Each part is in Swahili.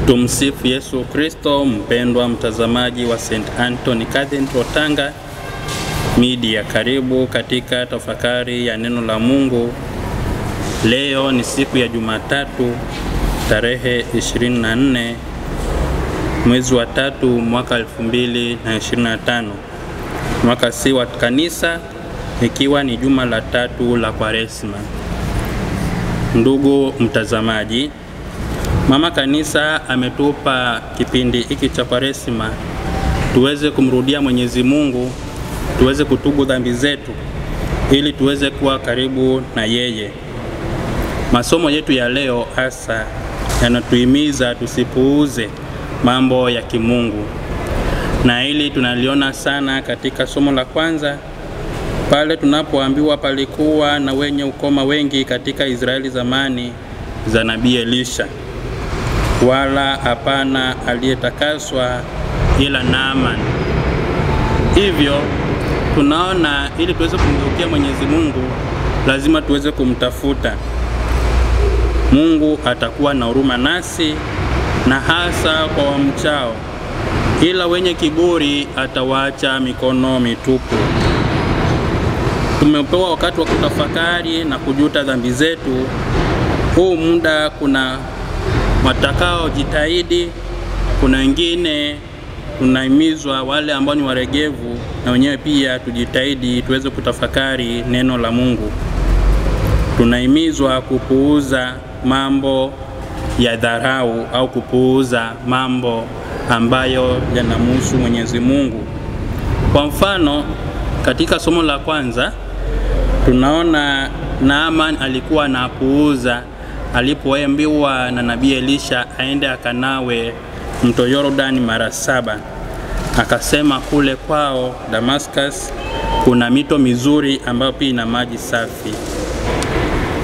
Tumsifu Yesu Kristo. Mpendwa mtazamaji wa St. Anthony Cathedral Tanga Media, karibu katika tafakari ya neno la Mungu. Leo ni siku ya Jumatatu, tarehe 24 mwezi wa 3 mwaka 2025, mwaka C wa kanisa, ikiwa ni juma la 3 la Kwaresma. Ndugu mtazamaji, Mama Kanisa ametupa kipindi hiki cha Kwaresma tuweze kumrudia Mwenyezi Mungu, tuweze kutubu dhambi zetu ili tuweze kuwa karibu na yeye. Masomo yetu ya leo hasa yanatuhimiza tusipuuze mambo ya kimungu, na hili tunaliona sana katika somo la kwanza pale tunapoambiwa palikuwa na wenye ukoma wengi katika Israeli zamani za Nabii Elisha, wala hapana aliyetakaswa ila Naaman. Hivyo tunaona ili tuweze kumgeukia Mwenyezi Mungu lazima tuweze kumtafuta. Mungu atakuwa na huruma nasi, na hasa kwa wamchao, ila wenye kiburi atawaacha mikono mitupu. Tumepewa wakati wa kutafakari na kujuta dhambi zetu. Huu muda kuna watakao jitahidi, kuna wengine tunahimizwa wale ambao ni waregevu na wenyewe pia tujitahidi tuweze kutafakari neno la Mungu. Tunahimizwa kupuuza mambo ya dharau au kupuuza mambo ambayo yanamhusu Mwenyezi Mungu. Kwa mfano, katika somo la kwanza tunaona Naaman alikuwa anapuuza alipoambiwa na Nabii Elisha aende akanawe mto Yordani mara 7. Akasema kule kwao Damascus kuna mito mizuri ambayo pia ina maji safi.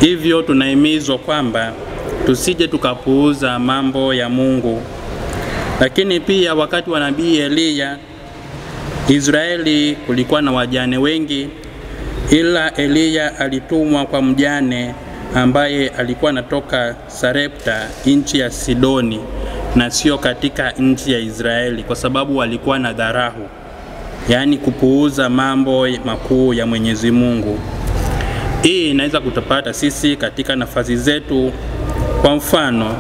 Hivyo tunahimizwa kwamba tusije tukapuuza mambo ya Mungu. Lakini pia wakati wa Nabii Eliya, Israeli kulikuwa na wajane wengi, ila Eliya alitumwa kwa mjane ambaye alikuwa anatoka Sarepta, nchi ya Sidoni, na sio katika nchi ya Israeli, kwa sababu walikuwa na dharau, yaani kupuuza mambo makuu ya Mwenyezi Mungu. Hii inaweza kutupata sisi katika nafasi zetu. Kwa mfano,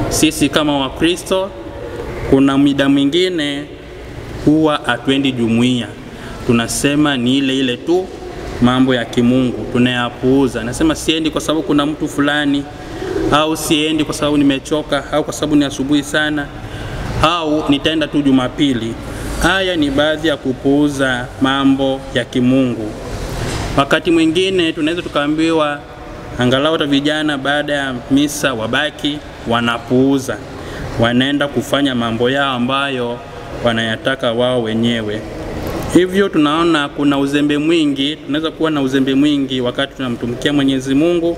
sisi kama Wakristo kuna muda mwingine huwa hatuendi jumuiya, tunasema ni ile tu mambo ya kimungu tunayapuuza. Nasema siendi kwa sababu kuna mtu fulani, au siendi kwa sababu nimechoka, au kwa sababu ni asubuhi sana, au nitaenda tu Jumapili. Haya ni baadhi ya kupuuza mambo ya kimungu. Wakati mwingine tunaweza tukaambiwa angalau hata vijana baada ya misa wabaki, wanapuuza, wanaenda kufanya mambo yao ambayo wanayataka wao wenyewe. Hivyo tunaona kuna uzembe mwingi, tunaweza kuwa na uzembe mwingi wakati tunamtumikia Mwenyezi Mungu,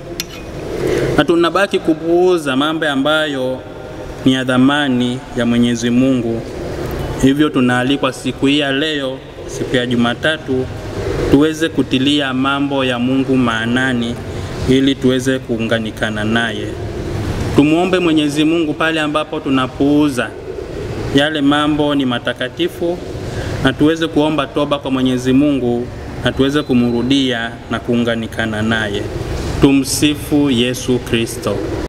na tunabaki kupuuza mambo ambayo ni ya dhamani ya Mwenyezi Mungu. Hivyo tunaalikwa siku hii ya leo, siku ya Jumatatu, tuweze kutilia mambo ya Mungu maanani ili tuweze kuunganikana naye. Tumuombe Mwenyezi Mungu pale ambapo tunapuuza yale mambo ni matakatifu, na tuweze kuomba toba kwa Mwenyezi Mungu, na tuweze kumrudia na kuunganikana naye. Tumsifu Yesu Kristo.